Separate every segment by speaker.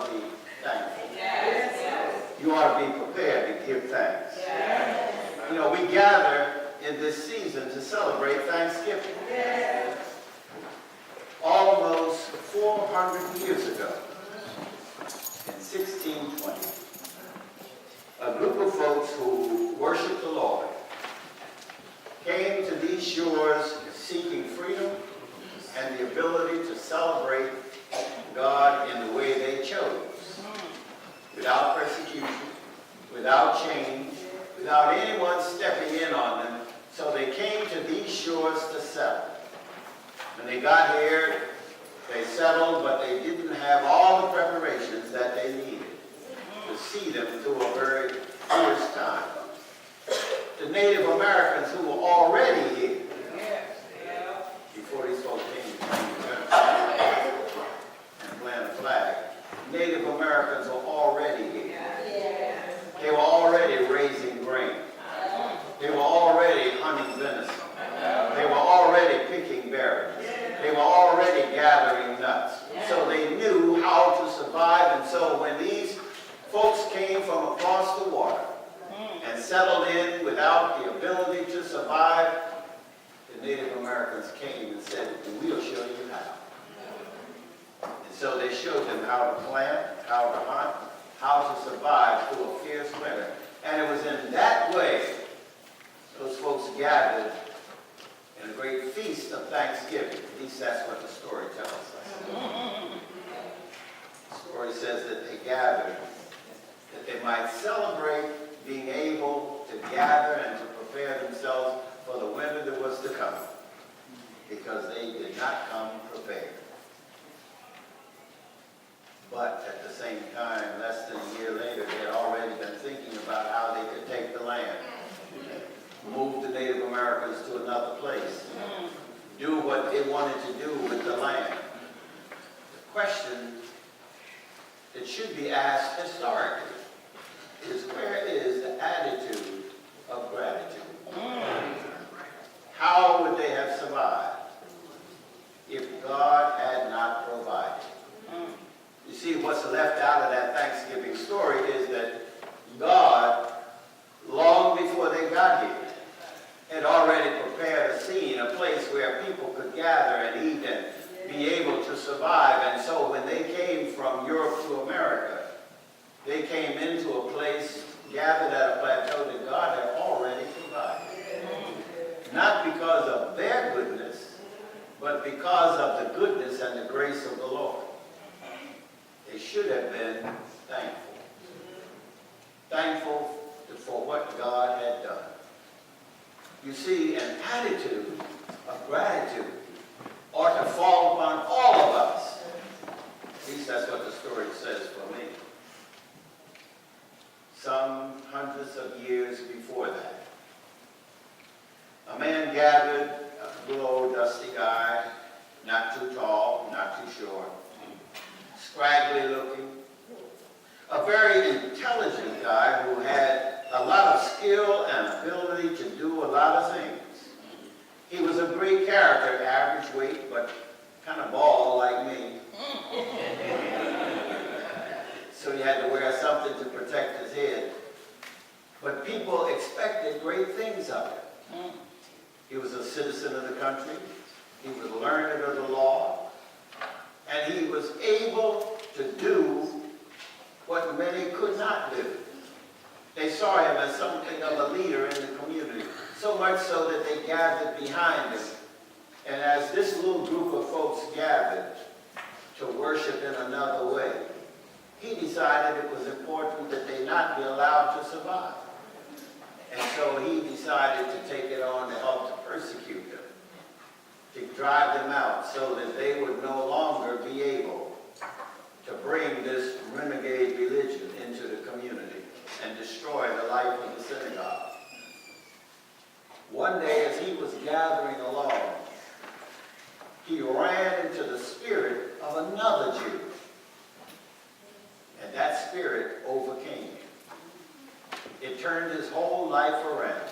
Speaker 1: ought to be thankful. You ought to be prepared to give thanks. You know, we gather in this season to celebrate Thanksgiving. Almost 400 years ago, in 1620, a group of folks who worshiped the Lord came to these shores seeking freedom and the ability to celebrate God in the way they chose, without persecution, without change, without anyone stepping in on them. So they came to these shores to settle. When they got here, they settled, but they didn't have all the preparations that they needed to see them through a very fierce time. The Native Americans who were already here, before these folks came to and plant a flag, Native Americans were already here. They were already raising grain. They were already hunting venison. They were already picking berries. They were already gathering nuts. So they knew how to survive. And so when these folks came from across the water and settled in without the ability to survive, the Native Americans came and said, we'll show you how. And so they showed them how to plant, how to hunt, how to survive through a fierce winter. And it was in that way those folks gathered in a great feast of Thanksgiving. At least that's what the story tells us. The story says that they gathered that they might celebrate being able to gather and to prepare themselves for the winter that was to come, because they did not come prepared. But at the same time, less than a year later, they had already been thinking about how they could take the land, move the Native Americans to another place, do what they wanted to do with the land. The question that should be asked historically is, where is the attitude of gratitude? How would they have survived if God had not provided? You see, what's left out of that Thanksgiving story is that God, long before they got here, had already prepared a scene, a place where people could gather and eat and be able to survive. And so when they came from Europe to America, they came into a place, gathered at a plateau that God had already provided. Not because of their goodness, but because of the goodness and the grace of the Lord. They should have been thankful. Thankful for what God had done. You see, an attitude of gratitude ought to fall upon all of us. At least that's what the story says for me. Some hundreds of years before that, a man gathered, a little old dusty guy, not too tall, not too short, scraggly looking, a very intelligent guy who had a lot of skill and ability to do a lot of things. He was a great character, average weight, but kind of bald like me. So he had to wear something to protect his head. But people expected great things of him. He was a citizen of the country. He was learned of the law. And he was able to do what many could not do. They saw him as something of a leader in the community, so much so that they gathered behind him. And as this little group of folks gathered to worship in another way, he decided it was important that they not be allowed to survive. And so he decided to take it on to help to persecute them, to drive them out so that they would no longer be able to bring this renegade religion into the community and destroy the life of the synagogue. One day as he was gathering along, he ran into the spirit of another Jew. And that spirit overcame him. It turned his whole life around.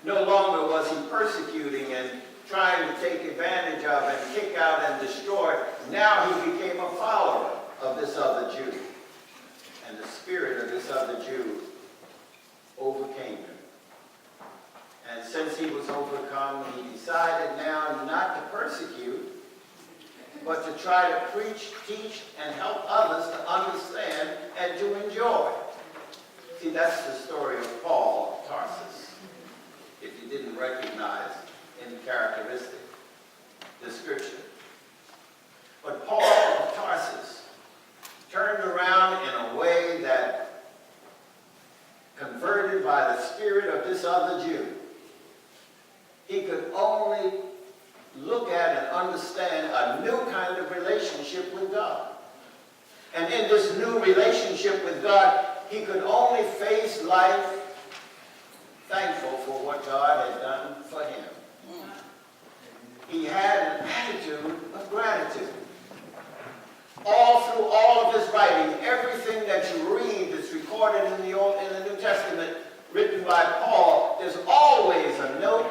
Speaker 1: No longer was he persecuting and trying to take advantage of and kick out and destroy. Now he became a follower of this other try to preach, teach, and help others to understand and to enjoy. See, that's the story of Paul of Tarsus, if you didn't recognize any characteristic description. But Paul of Tarsus turned around in a way that, converted by the spirit of this other Jew, he could only look at and understand a new kind of relationship with God. And in this new relationship with God, he could only face life thankful for what God had done for him. He had an attitude of gratitude. All through all of his writing, everything that you read that's recorded in the New Testament, written by Paul, there's always a note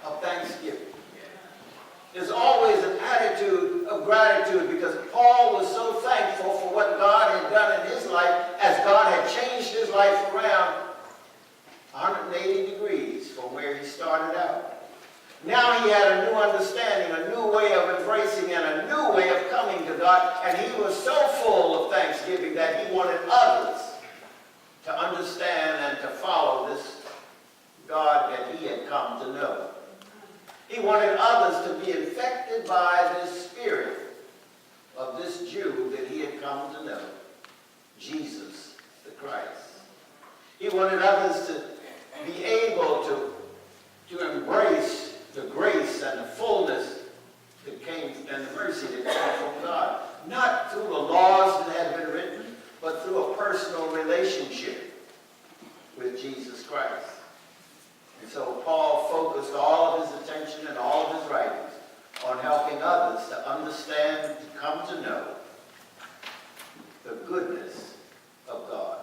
Speaker 1: of thanksgiving. There's always an attitude of gratitude, because Paul was so thankful for what God had done in his life, as God had changed his life around 180 degrees from where he started out. Now he had a new understanding, a new way of embracing, and a new way of coming to God, and he was so full of thanksgiving that he wanted others to understand and to follow this God that he had come to know. He wanted others to be infected by this spirit of this Jew that he had come to know, Jesus the Christ. He wanted others to be able to embrace the grace and the fullness that came, and the mercy that came from God. Not through the laws that had been written, but through a personal relationship with Jesus Christ. And so Paul focused all of his attention and all of his writings on helping others to understand, to come to know the goodness of God.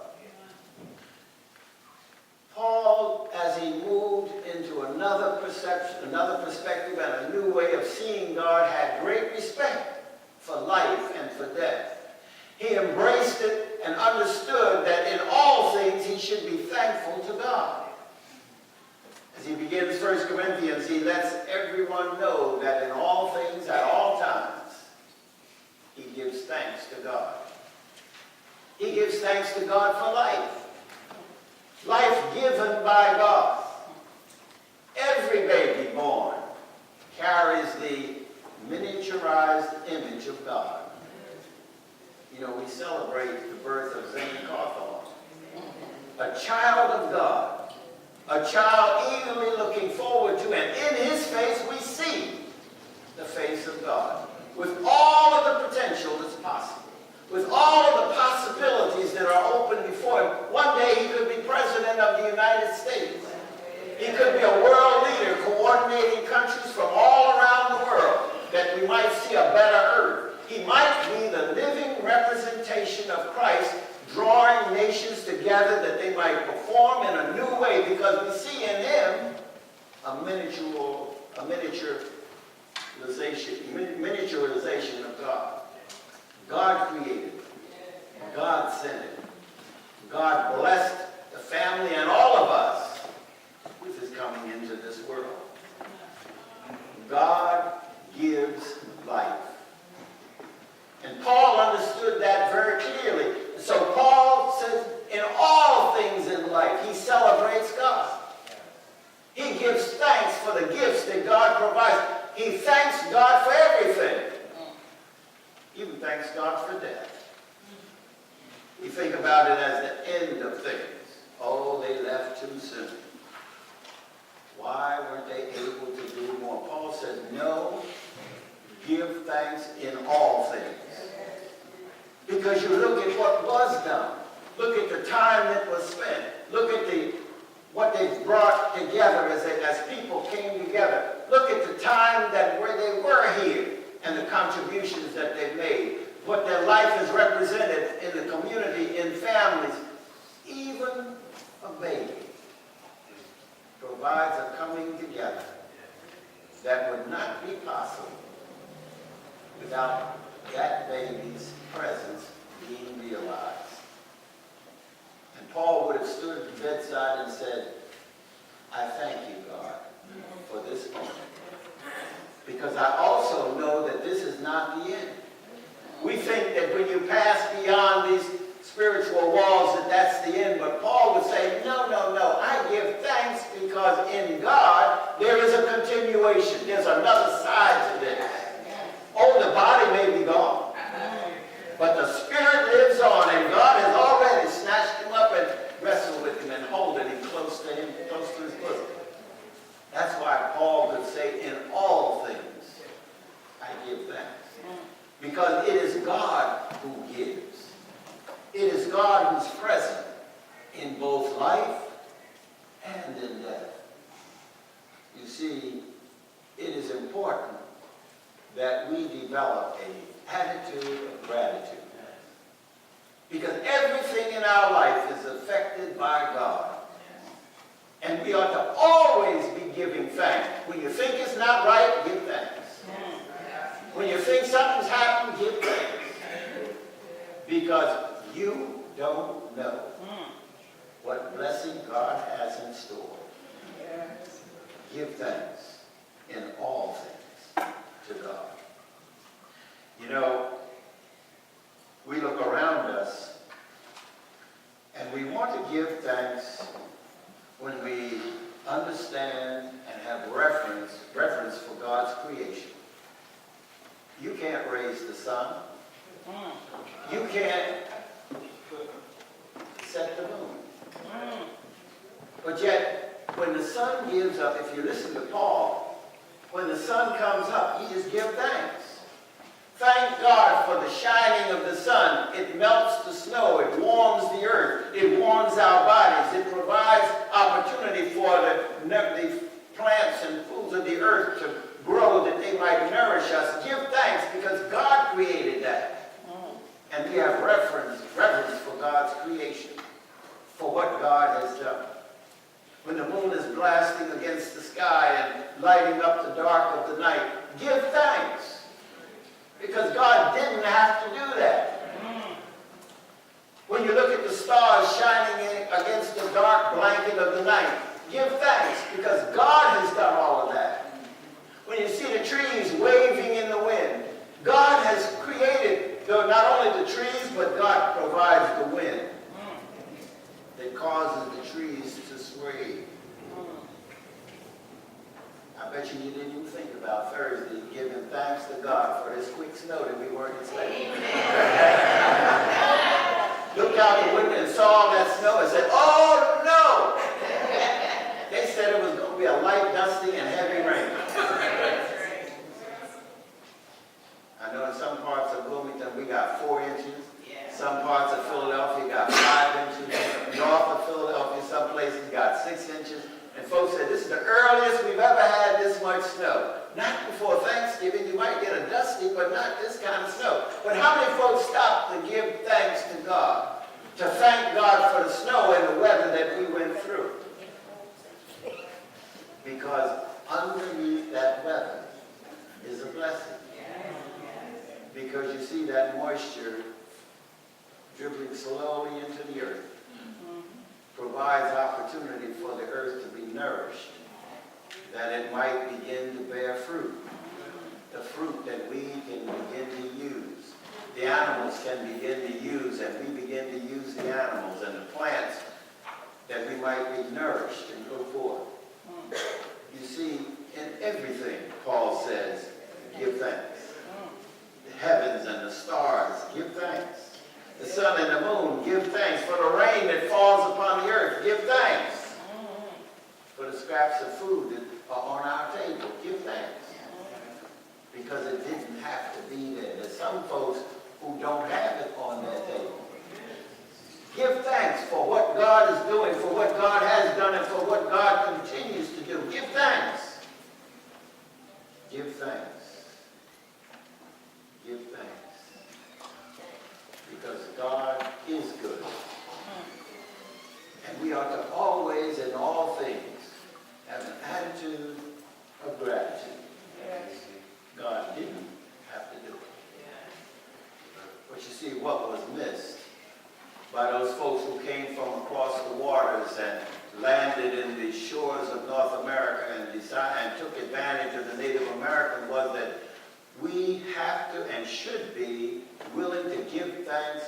Speaker 1: Paul, as he moved into another perception, another perspective, and a new way of seeing God, had great respect for life and for death. He embraced it and understood that in all things he should be thankful to God. As he begins 1 Corinthians, he lets everyone know that in all things, at all times, he gives thanks to God. He gives thanks to God for life. Life given by God. Every baby born carries the miniaturized image of God. You know, we celebrate the birth of Zane Cawthorn, a child of God, a child eagerly looking forward to, and in his face we see the face of God, with all of the potential that's possible, with all of the possibilities that are open before him. One day he could be president of the United States. He could be a world leader coordinating countries from all around the world, that we might see a better earth. He might be the living representation of Christ, drawing nations together that they might perform in a new way, because we see in him a miniaturization of God. God created, God sent it. God blessed the family and all of us with his coming into this world. God gives life. And Paul understood that very clearly. So Paul says, in all things in life, he celebrates God. He gives thanks for the gifts that God provides. He thanks God for everything. Even thanks God for death. We think about it as the end of things. Oh, they left too soon. Why weren't they able to do more? Paul says, no, give thanks in all things. Because you look at what was done. Look at the time that was spent. Look at what they brought together as people came together. Look at the time where they were here and the contributions that they made. What their life has represented in the community, in families. Even a baby provides a coming together that would not be possible without that baby's presence being realized. And Paul would have stood at the bedside and said, I thank you, God, for this moment. Because I also know that this is not the end. beyond these spiritual walls that that's the end. But Paul would say, no, no, no. I give thanks because in God there is a continuation. There's another side to this. Oh, the body may be gone, but the spirit lives on, and God has already snatched him up and wrestled with him and holding him close to his bosom. That's why Paul could say, in all things, I give thanks. Because it is God who gives. It is God who's present in both life and in death. You see, it is important that we develop an attitude of gratitude. Because everything in our life is affected by God. And we ought to always be giving thanks. When you think it's not right, give thanks. When you think something's happened, give thanks. Because you don't know what blessing God has in store. Give thanks in all things to God. You know, we look around us and we want to give thanks when we understand and have reverence for God's creation. You can't raise the sun. You can't set the moon. But yet, when the sun gives up, if you listen to Paul, when the sun comes up, he just gives thanks. Thank God for the shining of the sun. It melts the snow. It warms the earth. It warms our bodies. It provides opportunity for the plants and foods of the earth to grow that they might nourish us. Give thanks because God created that. And we have reverence for God's creation, for what God has done. When the moon is blasting against the sky and lighting up the dark of the night, give thanks. Because God didn't have to do that. When you look at the stars shining against the dark blanket of the night, give thanks because God has done all of that. When you see the trees waving in the wind, God has created not only the trees, but God provides the wind that causes the trees to sway. I bet you didn't even think about Thursday giving thanks to God for this quick snow that we weren't expecting. Looked out the window and saw all that snow and said, oh no! They said it was going to be a light dusting and heavy rain. I know in some parts of Bloomington we got 4 inches. Some parts of Philadelphia got 5 inches. North of Philadelphia, some places got 6 inches. And folks said, this is the earliest we've ever had this much snow. Not before Thanksgiving. You might get a dusty, but not this kind of snow. But how many folks stopped to give thanks to God? To thank God for the snow and the weather that we went through? Because underneath that weather is a blessing. Because you see that moisture dribbling slowly into the earth provides opportunity for the earth to be nourished, that it might begin to bear fruit, the fruit that we can begin to use. The animals can begin to use, and we begin to use the animals and the plants that we might be nourished and go forth. You see, in everything, Paul says, give thanks. The heavens and the stars, give thanks. The sun and the moon, give thanks. For the rain that falls upon the earth, give thanks. For the scraps of food that are on our table, give thanks. Because it didn't have to be there. There's some folks who don't have it on their table. Give thanks for what God is doing, for what God has done, and for what God continues to do. Give thanks. Give thanks. Give thanks. Because God is good. And we ought to always, in all things, have an attitude of gratitude. God didn't have to do it. But you see, what was missed by those folks who came from across the waters and landed in the shores of North America and took advantage of the Native American was that we have to and should be willing to give thanks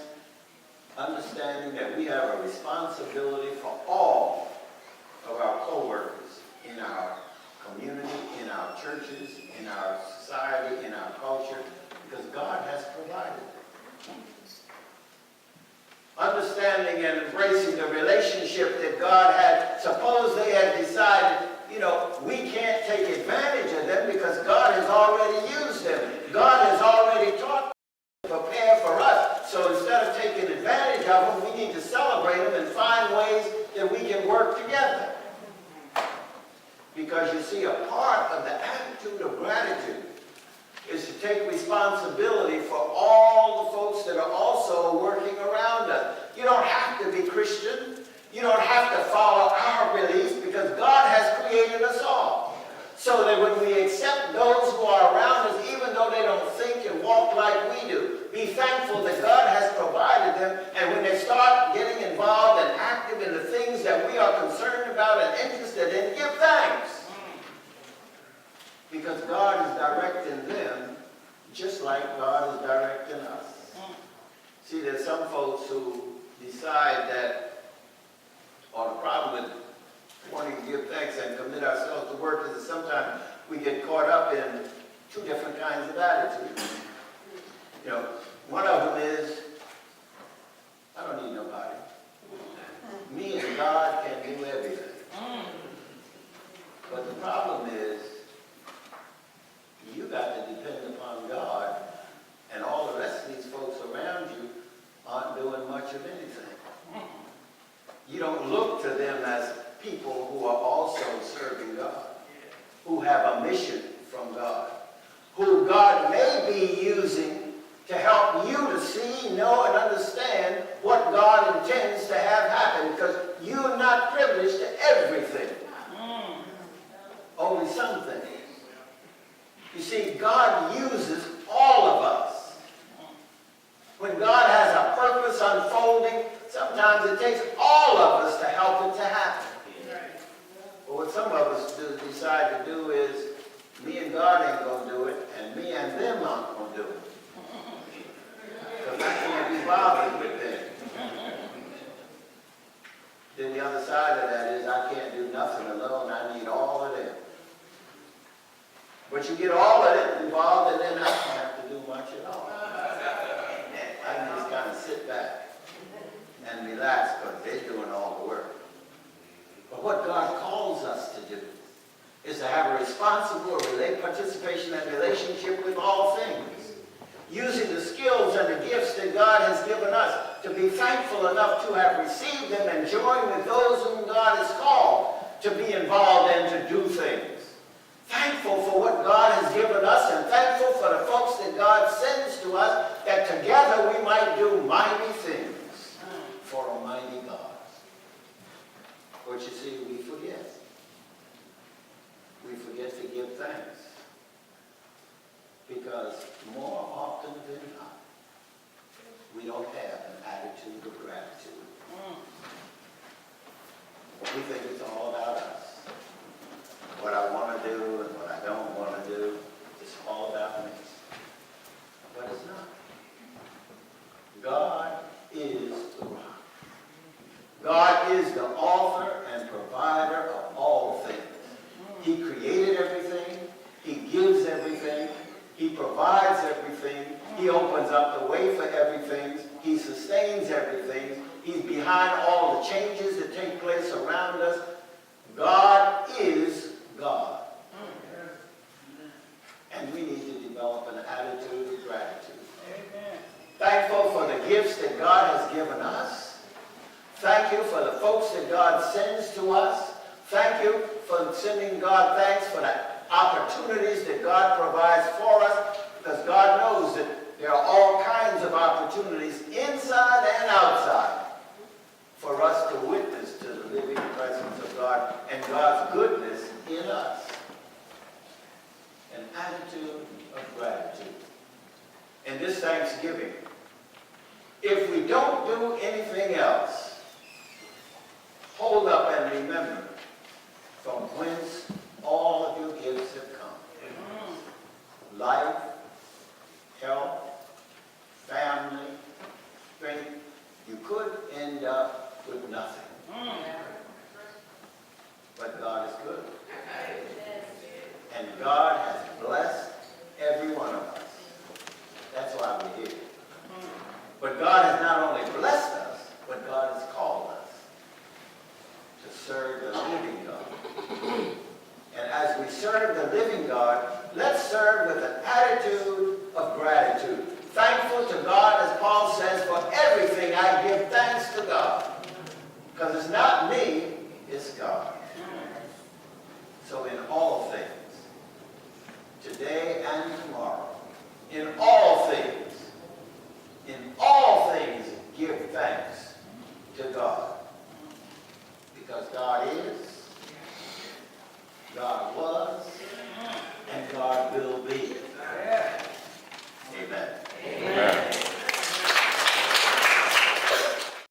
Speaker 1: understanding that we have a responsibility for all of our co-workers in our community, in our churches, in our society, in our culture, because God has provided it. Understanding and embracing the relationship that God had. Suppose they had decided, we can't take advantage of them because God has already used them. God has already taught them to prepare for us. So instead of taking advantage of them, we need to celebrate them and find ways that we can work together. Because you see, a part of the attitude of gratitude is to take responsibility for all the folks that are also working around us. You don't have to be Christian. You don't have to follow our beliefs because God has created us all. So that when we accept those who are around us, even though they don't think and walk like we do, be thankful that God has provided them. And when they start getting involved and active in the things that we are concerned about and interested in, give thanks. Because God is directing them just like God is directing us. See, there's some folks who decide that, or the problem with wanting to give thanks and commit ourselves to work is that sometimes we get caught up in two different kinds of attitudes. One of them is, I don't need nobody. Me and God can do everything. But the problem is, you got to depend upon God, and all the rest of these folks around you aren't doing much of anything. You don't look to them as people who are also serving God, who have a mission from God, who God may be using to help you to see, know, and understand what God intends to have happen, because you're not privileged to everything. Only some things. You see, God uses all of us. When God has a purpose unfolding, sometimes it takes all of us to help it to happen. But what some of us decide to do is, me and God ain't going to do it, and me and them aren't going to do it. Because I can't be bothered with them. Then the other side of that is, I can't do nothing alone, I need all of them. But you get all of them involved, and then I don't have to do much at all. I can just kind of sit back and relax because they're doing all the work. But what God calls us to do is to have a responsible participation and relationship with all things, using the skills and the gifts that God has given us, to be thankful enough to have received them and join with those whom God has called to be involved and to do things. Thankful for what God has given us, and thankful for the folks that God sends to us, that together we might do mighty things for a mighty God. But you see, we forget. We forget to give thanks. Because more often than not, we don't have an attitude of gratitude. We think it's all about us. What I want to do and what I don't want to do. It's all about me. But it's not. God is the rock. God is the author and provider of all things. He created everything. He gives everything. He provides everything. He opens up the way for everything. He sustains everything. He's behind all the changes that take place around us. God is God. And we need to develop an attitude of gratitude. Amen. Thankful for the gifts that God has given us. Thank you for the folks that God sends to us. Thank you for sending God thanks for the opportunities that God provides for us, because God knows that there are all kinds of opportunities inside and outside for us to witness to the living presence of God and God's goodness in us. An attitude of gratitude. In this Thanksgiving, if we don't do anything else, hold up and remember from whence all of your gifts have come. Life, health, family, strength, You could end up with nothing. But God is good. And God has blessed every one of us. That's why we're here. But God has not only blessed us, but God has called us to serve the living God. And as we serve the living God, let's serve with an attitude of gratitude. Thankful to God, as Paul says, for everything I give thanks to God. Because it's not me, it's God. So in all things, today and tomorrow, in all things, give thanks to God. Because God is, God was, and God will be. Amen.
Speaker 2: Amen.